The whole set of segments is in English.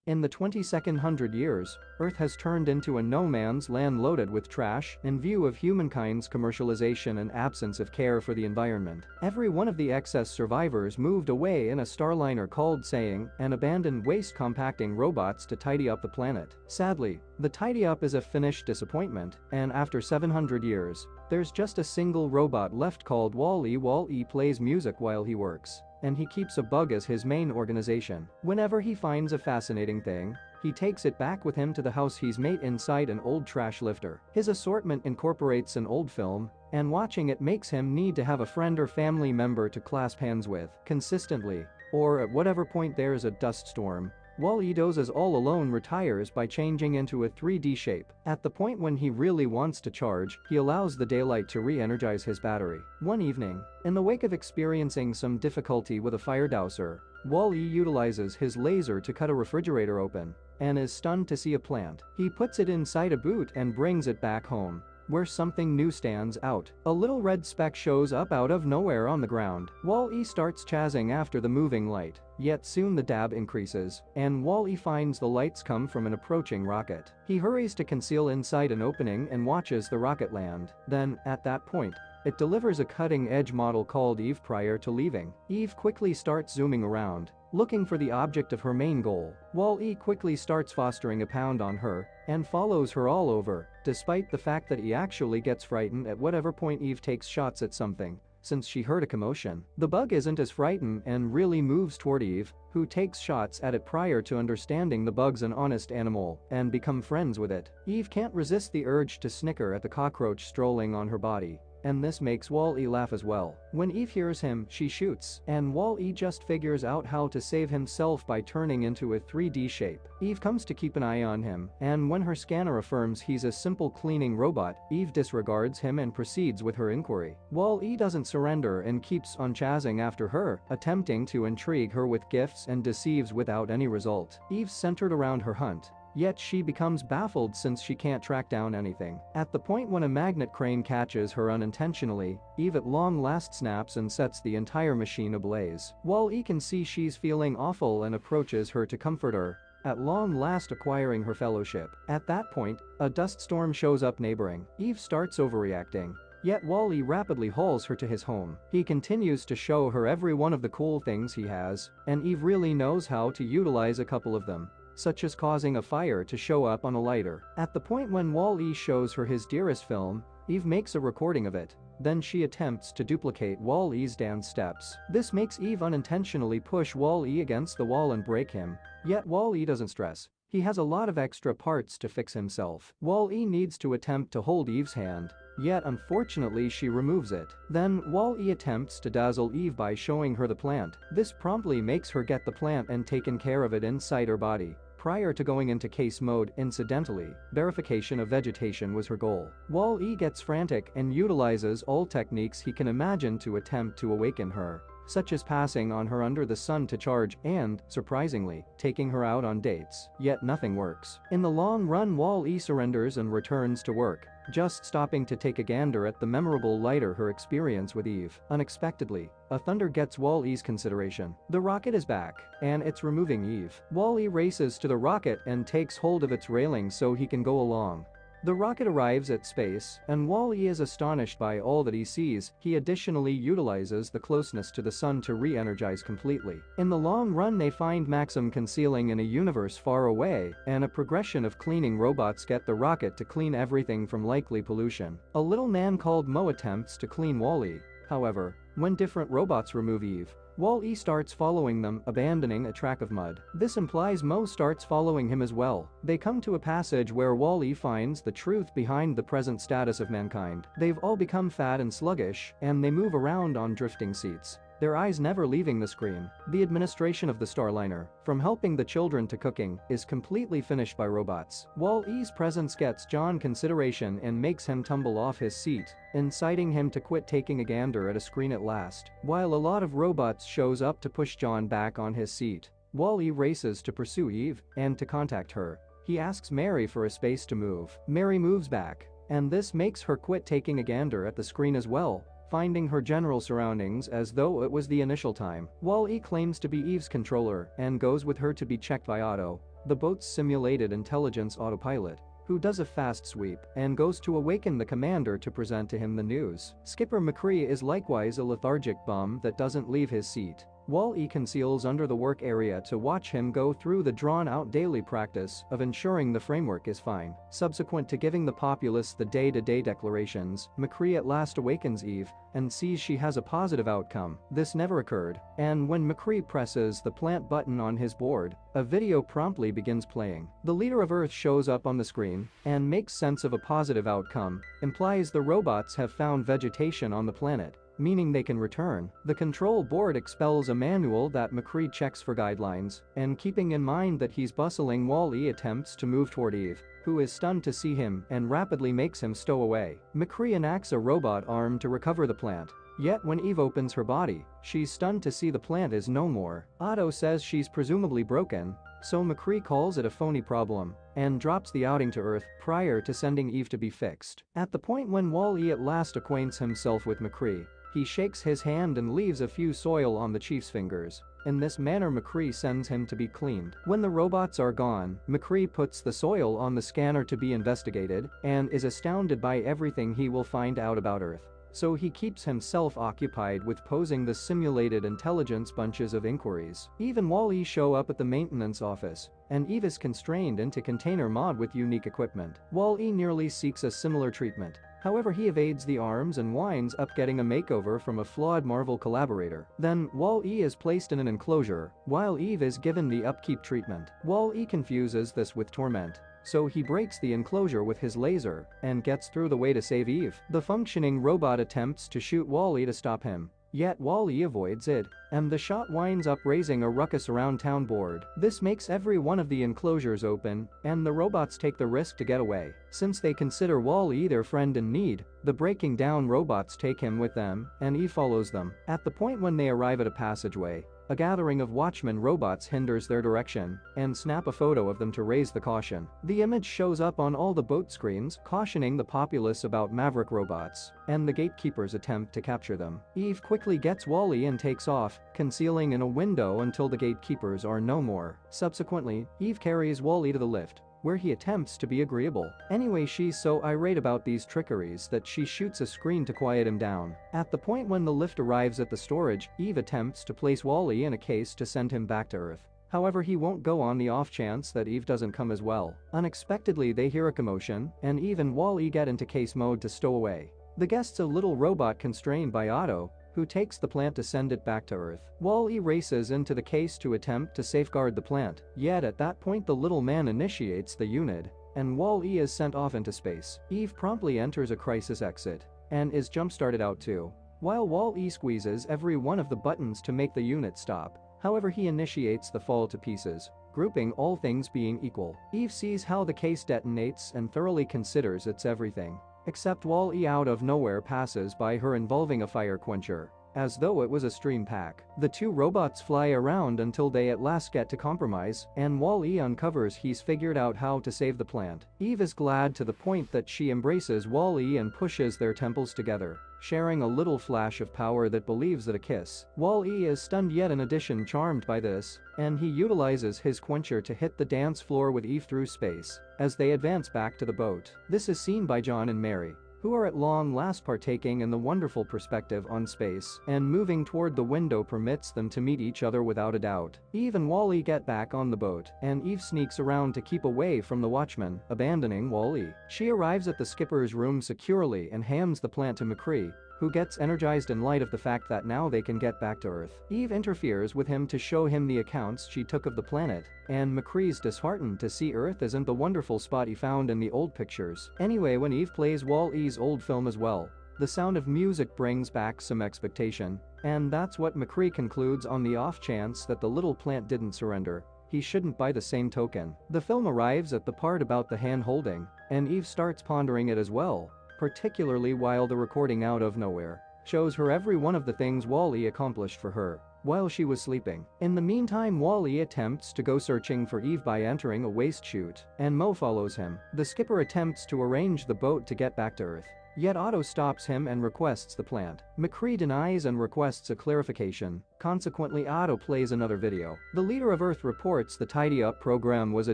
In the 22nd hundred years, Earth has turned into a no-man's land loaded with trash in view of humankind's commercialization and absence of care for the environment. Every one of the excess survivors moved away in a starliner called Saying and abandoned waste compacting robots to tidy up the planet. Sadly, the tidy up is a finished disappointment, and after 700 years, there's just a single robot left called Wall-E. Wall-E plays music while he works, and he keeps a bug as his main organization. Whenever he finds a fascinating thing, he takes it back with him to the house he's made inside an old trash lifter. His assortment incorporates an old film, and watching it makes him need to have a friend or family member to clasp hands with consistently, or at whatever point there's a dust storm. Wall-E dozes all alone retires by changing into a 3D shape. At the point when he really wants to charge, he allows the daylight to re-energize his battery. One evening, in the wake of experiencing some difficulty with a fire dowser, Wall-E utilizes his laser to cut a refrigerator open and is stunned to see a plant. He puts it inside a boot and brings it back home, where something new stands out. A little red speck shows up out of nowhere on the ground. Wall-E starts chasing after the moving light, yet soon the dab increases, and Wall-E finds the lights come from an approaching rocket. He hurries to conceal inside an opening and watches the rocket land. Then, at that point, it delivers a cutting-edge model called Eve. Prior to leaving, Eve quickly starts zooming around, looking for the object of her main goal. Wall-E quickly starts fostering a pound on her and follows her all over, despite the fact that he actually gets frightened at whatever point Eve takes shots at something, since she heard a commotion. The bug isn't as frightened and really moves toward Eve, who takes shots at it prior to understanding the bug's an honest animal and become friends with it. Eve can't resist the urge to snicker at the cockroach strolling on her body, and this makes Wall-E laugh as well. When Eve hears him, she shoots, and Wall-E just figures out how to save himself by turning into a 3D shape. Eve comes to keep an eye on him, and when her scanner affirms he's a simple cleaning robot, Eve disregards him and proceeds with her inquiry. Wall-E doesn't surrender and keeps on chasing after her, attempting to intrigue her with gifts and deceives without any result. Eve's centered around her hunt, yet she becomes baffled since she can't track down anything. At the point when a magnet crane catches her unintentionally, Eve at long last snaps and sets the entire machine ablaze. Wall-E can see she's feeling awful and approaches her to comfort her, at long last acquiring her fellowship. At that point, a dust storm shows up neighboring. Eve starts overreacting, yet Wall-E rapidly hauls her to his home. He continues to show her every one of the cool things he has, and Eve really knows how to utilize a couple of them, such as causing a fire to show up on a lighter. At the point when Wall-E shows her his dearest film, Eve makes a recording of it. Then she attempts to duplicate Wall-E's dance steps. This makes Eve unintentionally push Wall-E against the wall and break him, yet Wall-E doesn't stress. He has a lot of extra parts to fix himself. Wall-E needs to attempt to hold Eve's hand, yet unfortunately she removes it. Then Wall-E attempts to dazzle Eve by showing her the plant. This promptly makes her get the plant and taken care of it inside her body. Prior to going into case mode, incidentally, verification of vegetation was her goal. Wall-E gets frantic and utilizes all techniques he can imagine to attempt to awaken her, such as passing on her under the sun to charge and, surprisingly, taking her out on dates. Yet nothing works. In the long run, Wall-E surrenders and returns to work, just stopping to take a gander at the memorable lighter her experience with Eve. Unexpectedly, a thunder gets Wall-E's consideration. The rocket is back, and it's removing Eve. Wall-E races to the rocket and takes hold of its railing so he can go along. The rocket arrives at space, and Wall-E is astonished by all that he sees. He additionally utilizes the closeness to the sun to re-energize completely. In the long run, they find Maxim concealing in a universe far away, and a progression of cleaning robots get the rocket to clean everything from likely pollution. A little man called Mo attempts to clean Wall-E. However, when different robots remove Eve, Wall-E starts following them, abandoning a track of mud. This implies Mo starts following him as well. They come to a passage where Wall-E finds the truth behind the present status of mankind. They've all become fat and sluggish, and they move around on drifting seats, their eyes never leaving the screen. The administration of the Starliner, from helping the children to cooking, is completely finished by robots. Wall-E's presence gets John consideration and makes him tumble off his seat, inciting him to quit taking a gander at a screen at last. While a lot of robots shows up to push John back on his seat, Wall-E races to pursue Eve and to contact her. He asks Mary for a space to move. Mary moves back, and this makes her quit taking a gander at the screen as well, finding her general surroundings as though it was the initial time. Wall-E claims to be Eve's controller and goes with her to be checked by Otto, the boat's simulated intelligence autopilot, who does a fast sweep and goes to awaken the commander to present to him the news. Skipper McCree is likewise a lethargic bum that doesn't leave his seat. Wall-E conceals under the work area to watch him go through the drawn-out daily practice of ensuring the framework is fine. Subsequent to giving the populace the day-to-day declarations, McCree at last awakens Eve and sees she has a positive outcome. This never occurred, and when McCree presses the plant button on his board, a video promptly begins playing. The leader of Earth shows up on the screen and makes sense of a positive outcome, implies the robots have found vegetation on the planet, meaning they can return. The control board expels a manual that McCree checks for guidelines, and keeping in mind that he's bustling, Wall-E attempts to move toward Eve, who is stunned to see him and rapidly makes him stow away. McCree enacts a robot arm to recover the plant. Yet when Eve opens her body, she's stunned to see the plant is no more. Otto says she's presumably broken, so McCree calls it a phony problem and drops the outing to Earth prior to sending Eve to be fixed. At the point when Wall-E at last acquaints himself with McCree, he shakes his hand and leaves a few soil on the chief's fingers. In this manner, McCree sends him to be cleaned. When the robots are gone, McCree puts the soil on the scanner to be investigated and is astounded by everything he will find out about Earth. So he keeps himself occupied with posing the simulated intelligence bunches of inquiries. Eve and Wall-E show up at the maintenance office, and Eve is constrained into container mod with unique equipment. Wall-E nearly seeks a similar treatment. However, he evades the arms and winds up getting a makeover from a flawed Marvel collaborator. Then, Wall-E is placed in an enclosure, while Eve is given the upkeep treatment. Wall-E confuses this with torment, so he breaks the enclosure with his laser and gets through the way to save Eve. The functioning robot attempts to shoot Wall-E to stop him, yet Wall-E avoids it, and the shot winds up raising a ruckus around town board. This makes every one of the enclosures open, and the robots take the risk to get away. Since they consider Wall-E their friend in need, the breaking down robots take him with them, and Eve follows them. At the point when they arrive at a passageway, a gathering of watchmen robots hinders their direction and snap a photo of them to raise the caution. The image shows up on all the boat screens, cautioning the populace about maverick robots, and the gatekeepers attempt to capture them. Eve quickly gets Wall-E and takes off, concealing in a window until the gatekeepers are no more. Subsequently, Eve carries Wall-E to the lift, where he attempts to be agreeable. Anyway, she's so irate about these trickeries that she shoots a screen to quiet him down. At the point when the lift arrives at the storage, Eve attempts to place Wall-E in a case to send him back to Earth. However, he won't go on the off chance that Eve doesn't come as well. Unexpectedly, they hear a commotion, and Eve and Wall-E get into case mode to stow away. The guest's a little robot constrained by Otto, who takes the plant to send it back to Earth. Wall-E races into the case to attempt to safeguard the plant, yet at that point the little man initiates the unit, and Wall-E is sent off into space. Eve promptly enters a crisis exit, and is jump-started out too, while Wall-E squeezes every one of the buttons to make the unit stop. However, he initiates the fall to pieces, grouping all things being equal. Eve sees how the case detonates and thoroughly considers it's everything. Except Wall-E out of nowhere passes by her involving a fire quencher, as though it was a stream pack. The two robots fly around until they at last get to compromise, and Wall-E uncovers he's figured out how to save the plant. Eve is glad to the point that she embraces Wall-E and pushes their temples together, sharing a little flash of power that believes that a kiss. Wall-E is stunned yet in addition charmed by this, and he utilizes his quencher to hit the dance floor with Eve through space, as they advance back to the boat. This is seen by John and Mary, who are at long last partaking in the wonderful perspective on space, and moving toward the window permits them to meet each other without a doubt. Eve and Wall-E get back on the boat, and Eve sneaks around to keep away from the watchman, abandoning Wall-E. She arrives at the skipper's room securely and hands the plant to McCree, who gets energized in light of the fact that now they can get back to Earth. Eve interferes with him to show him the accounts she took of the planet, and McCree's disheartened to see Earth isn't the wonderful spot he found in the old pictures. Anyway, when Eve plays Wall-E's old film as well, the sound of music brings back some expectation, and that's what McCree concludes on the off chance that the little plant didn't surrender. He shouldn't by the same token. The film arrives at the part about the hand holding, and Eve starts pondering it as well, particularly while the recording out of nowhere shows her every one of the things Wall-E accomplished for her while she was sleeping. In the meantime, Wall-E attempts to go searching for Eve by entering a waste chute, and Mo follows him. The skipper attempts to arrange the boat to get back to Earth, yet Otto stops him and requests the plant. McCree denies and requests a clarification. Consequently, Otto plays another video. The leader of Earth reports the Tidy Up program was a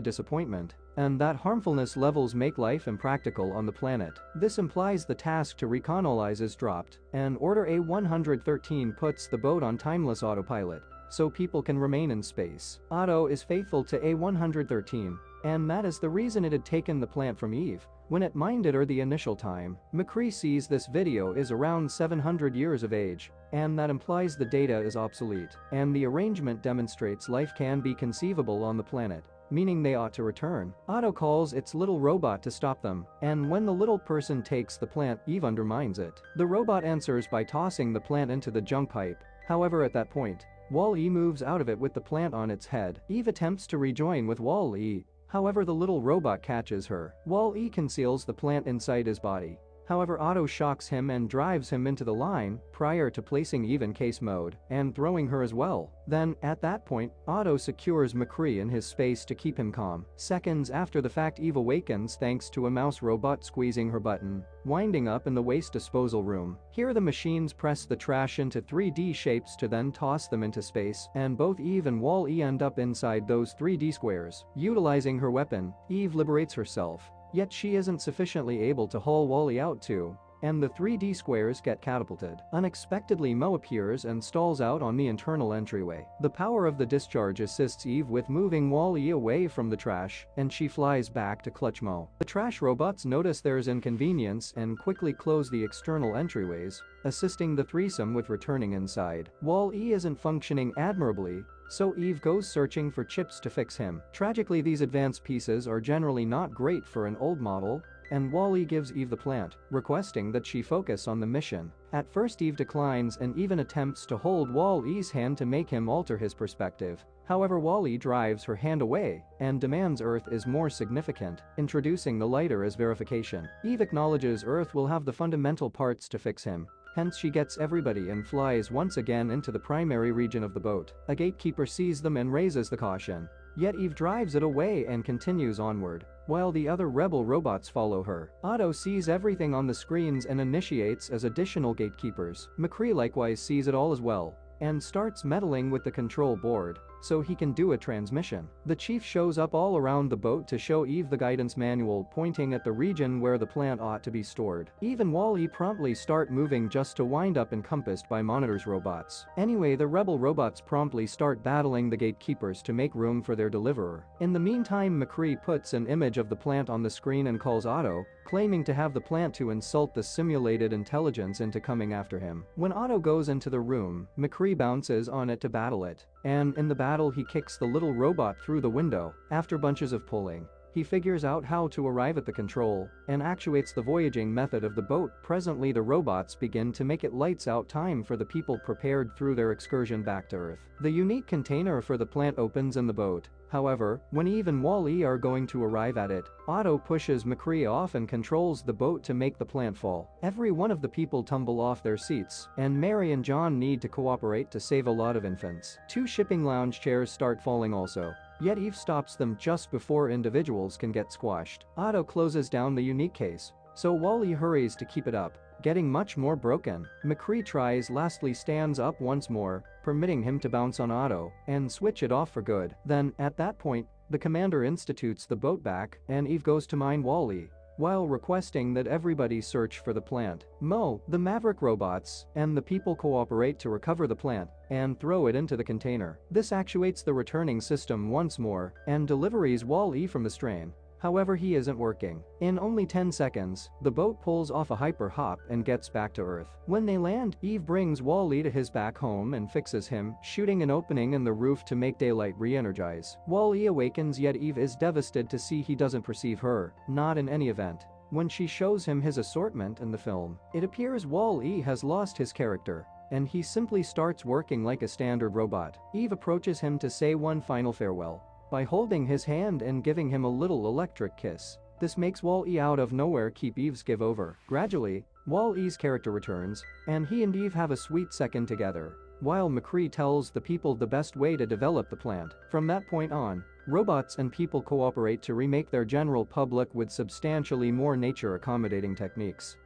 disappointment, and that harmfulness levels make life impractical on the planet. This implies the task to recolonize is dropped, and Order A-113 puts the boat on timeless autopilot, so people can remain in space. Otto is faithful to A-113, and that is the reason it had taken the plant from Eve when it minded her the initial time. McCree sees this video is around 700 years of age, and that implies the data is obsolete, and the arrangement demonstrates life can be conceivable on the planet, meaning they ought to return. Otto calls its little robot to stop them, and when the little person takes the plant, Eve undermines it. The robot answers by tossing the plant into the junk pipe. However, at that point, Wall-E moves out of it with the plant on its head. Eve attempts to rejoin with Wall-E. However, the little robot catches her. Wall-E conceals the plant inside his body. However, Otto shocks him and drives him into the line prior to placing Eve in case mode and throwing her as well. Then, at that point, Otto secures McCree in his space to keep him calm. Seconds after the fact, Eve awakens thanks to a mouse robot squeezing her button, winding up in the waste disposal room. Here the machines press the trash into 3D shapes to then toss them into space, and both Eve and Wall-E end up inside those 3D squares. Utilizing her weapon, Eve liberates herself. Yet she isn't sufficiently able to haul Wall-E out too, and the 3D squares get catapulted. Unexpectedly, Mo appears and stalls out on the internal entryway. The power of the discharge assists Eve with moving Wall-E away from the trash, and she flies back to clutch Mo. The trash robots notice there's inconvenience and quickly close the external entryways, assisting the threesome with returning inside. Wall-E isn't functioning admirably, so Eve goes searching for chips to fix him. Tragically, these advanced pieces are generally not great for an old model, and Wall-E gives Eve the plant, requesting that she focus on the mission. At first, Eve declines and even attempts to hold Wall-E's hand to make him alter his perspective. However, Wall-E drives her hand away and demands Earth is more significant, introducing the lighter as verification. Eve acknowledges Earth will have the fundamental parts to fix him. Hence she gets everybody and flies once again into the primary region of the boat. A gatekeeper sees them and raises the caution. Yet Eve drives it away and continues onward, while the other rebel robots follow her. Otto sees everything on the screens and initiates as additional gatekeepers. McCree likewise sees it all as well, and starts meddling with the control board so he can do a transmission. The chief shows up all around the boat to show Eve the guidance manual pointing at the region where the plant ought to be stored. Eve and Wall-E promptly start moving just to wind up encompassed by monitors robots. Anyway, the rebel robots promptly start battling the gatekeepers to make room for their deliverer. In the meantime, McCree puts an image of the plant on the screen and calls Otto, claiming to have the plant to insult the simulated intelligence into coming after him. When Otto goes into the room, McCree bounces on it to battle it, and in the battle he kicks the little robot through the window. After bunches of pulling, he figures out how to arrive at the control and actuates the voyaging method of the boat. Presently, the robots begin to make it lights out time for the people prepared through their excursion back to Earth. The unique container for the plant opens in the boat. However, when Eve and Wall-E are going to arrive at it, Otto pushes McCree off and controls the boat to make the plant fall. Every one of the people tumble off their seats, and Mary and John need to cooperate to save a lot of infants. 2 shipping lounge chairs start falling also. Yet Eve stops them just before individuals can get squashed. Otto closes down the unique case, so Wall-E hurries to keep it up, getting much more broken. McCree tries, lastly stands up once more, permitting him to bounce on Otto and switch it off for good. Then, at that point, the commander institutes the boat back and Eve goes to mine Wall-E, while requesting that everybody search for the plant. Mo, the Maverick robots, and the people cooperate to recover the plant and throw it into the container. This actuates the returning system once more and delivers Wall-E from the strain. However, he isn't working. In only 10 seconds, the boat pulls off a hyper hop and gets back to Earth. When they land, Eve brings Wall-E to his back home and fixes him, shooting an opening in the roof to make daylight re-energize. Wall-E awakens, yet Eve is devastated to see he doesn't perceive her, not in any event. When she shows him his assortment in the film, it appears Wall-E has lost his character, and he simply starts working like a standard robot. Eve approaches him to say one final farewell by holding his hand and giving him a little electric kiss. This makes Wall-E out of nowhere keep Eve's give over. Gradually, Wall-E's character returns, and he and Eve have a sweet second together, while McCree tells the people the best way to develop the plant. From that point on, robots and people cooperate to remake their general public with substantially more nature-accommodating techniques.